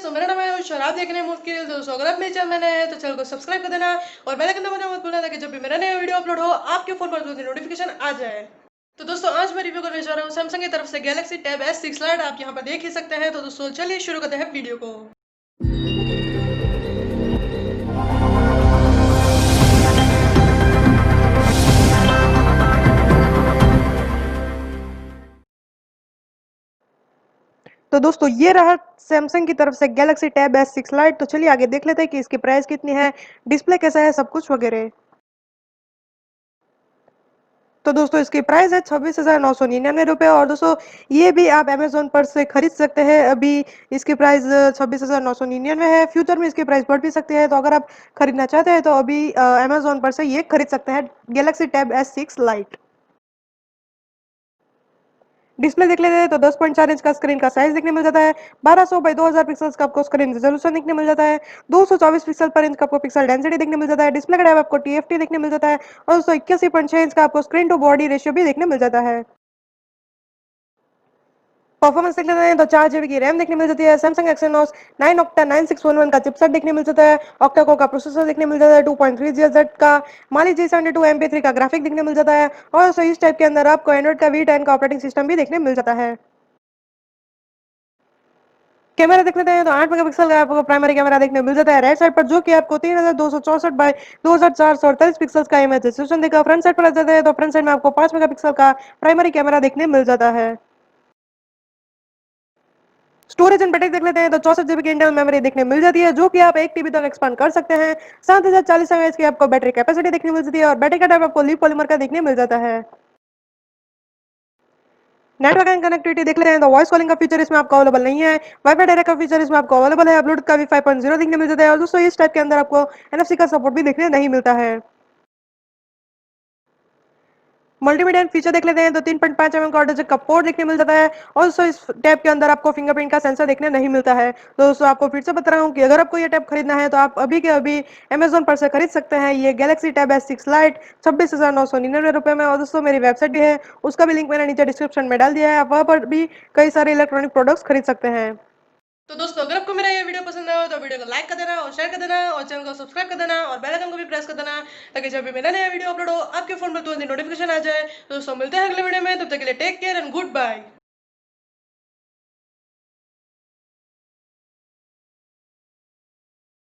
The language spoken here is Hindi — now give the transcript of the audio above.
दोस्तों, मेरा नाम है और आप देख रहे हैं मुफ्त की डील। दोस्तों, अगर आप मेरे चैनल में नए हैं तो चैनल को सब्सक्राइब कर देना और बेल आइकन दबाना मत भूलना ताकि जब भी मेरा नया वीडियो अपलोड हो आपके फोन पर तुरंत नोटिफिकेशन आ जाए। तो दोस्तों, आज मैं रिव्यू करने जा रहा हूँ सैमसंग की तरफ से गैलेक्सी टैब S6 लाइट। आप यहाँ पर देख ही सकते हैं। तो दोस्तों, चलिए शुरू करते हैं वीडियो को। तो दोस्तों, ये रहा सैमसंग की तरफ से गैलेक्सी टैब S6 लाइट। तो चलिए आगे देख लेते हैं कि इसकी प्राइस कितनी है, डिस्प्ले कैसा है, सब कुछ वगैरह। तो दोस्तों, इसकी प्राइस है 26,999 रुपये। और दोस्तों, ये भी आप अमेजोन पर से खरीद सकते हैं। अभी इसकी प्राइस 26,999 है। फ्यूचर में इसकी प्राइस बढ़ भी सकती है। तो अगर आप खरीदना चाहते हैं तो अभी अमेजोन पर से ये खरीद सकते हैं, Galaxy tab S6 light. Display देख लेते हैं तो 10.4 इंच का स्क्रीन का साइज देखने मिल जाता है। 1200 बाई 2000 पिक्सल्स का आपको स्क्रीन रेजोल्यूशन देखने मिल जाता है। 224 पिक्सल पर इंच का आपको पिक्सल डेंसिटी देखने मिल जाता है। डिस्प्ले का टाइप आपको TFT देखने मिल जाता है। और दोस्तों, 81.6 इंच का आपको स्क्रीन टू बॉडी रेशियो भी देखने मिल जाता है। परफॉर्मेंस देख लेते हैं तो 4 GB की रैम देखने मिल जाती है। सैमसंग एक्सयनोस 9 ऑक्टा 9611 का चिपसेट देखने मिल जाता है। ऑक्टा कोर का प्रोसेसर देखने मिल जाता है। 2.3 GHz का माली G72 MP3 का ग्राफिक देखने मिल जाता है। और दोस्तों, इस टाइप के अंदर आपको एंड्रॉइड का V10 का ऑपरेटिंग सिस्टम भी देखने मिल जाता है। कैमरा देख लेते हैं तो 8 मेगापिक्सल का आपको प्राइमरी कैमरा देखने मिल जाता है राइट साइड पर, जो कि आपको 3264 बाय 2448 पिक्सल का इमेज रेजोल्यूशन देगा। फ्रंट साइड पर आ जाते हैं तो फ्रंट साइड में आपको 5 मेगापिक्सल का प्राइमरी कैमरा देखने मिल जाता है। स्टोरेज एंड बैटरी देख लेते हैं तो 64 GB की इंटरनल मेमोरी देखने मिल जाती है, जो कि आप 1 TB तक एक्सपांड कर सकते हैं। 7040 mAh की आपको बैटरी कैपेसिटी देखने मिल जाती है। और बैटरी का टाइप आपको लीड पॉलीमर का देखने मिल जाता है। नेटवर्क एंड कनेक्टिविटी देख लेते हैं तो वॉइस कॉलिंग का फीचर इसमें आपको अवेलेबल नहीं है। वाईफाई डायरेक्ट का फीचर इसमें आपको अवेलेबल है। ब्लूटूथ का भी 5.0 देखने मिल जाता है। और दोस्तों, इस टाइप के अंदर आपको NFC का सपोर्ट भी देखने नहीं मिलता है। मल्टीमीडिया फीचर देख लेते हैं तो 3.5 mm का ऑडियो जैक का पोर्ट देखने मिल जाता है। और दोस्तों, इस टैब के अंदर आपको फिंगरप्रिंट का सेंसर देखने नहीं मिलता है। तो दोस्तों, आपको फिर से बता रहा हूँ कि अगर आपको ये टैब खरीदना है तो आप अभी के अभी अमेजोन पर से खरीद सकते हैं। ये गैलेक्सी टैब S6 लाइट 26,999 रुपये में। और दोस्तों, मेरी वेबसाइट भी है, उसका भी लिंक मैंने नीचे डिस्क्रिप्शन में डाल दिया है। आप वहाँ पर भी कई सारे इलेक्ट्रॉनिक प्रोडक्ट्स खरीद सकते हैं। तो दोस्तों, अगर आपको मेरा ये वीडियो पसंद आया हो तो वीडियो को लाइक कर देना और शेयर कर देना और चैनल को सब्सक्राइब कर देना और बेल आइकन को भी प्रेस कर देना ताकि जब भी मेरा नया वीडियो अपलोड हो आपके फोन पर तुरंत नोटिफिकेशन आ जाए। तो दोस्तों, मिलते हैं अगले वीडियो में, तब तक के लिए take care and good bye.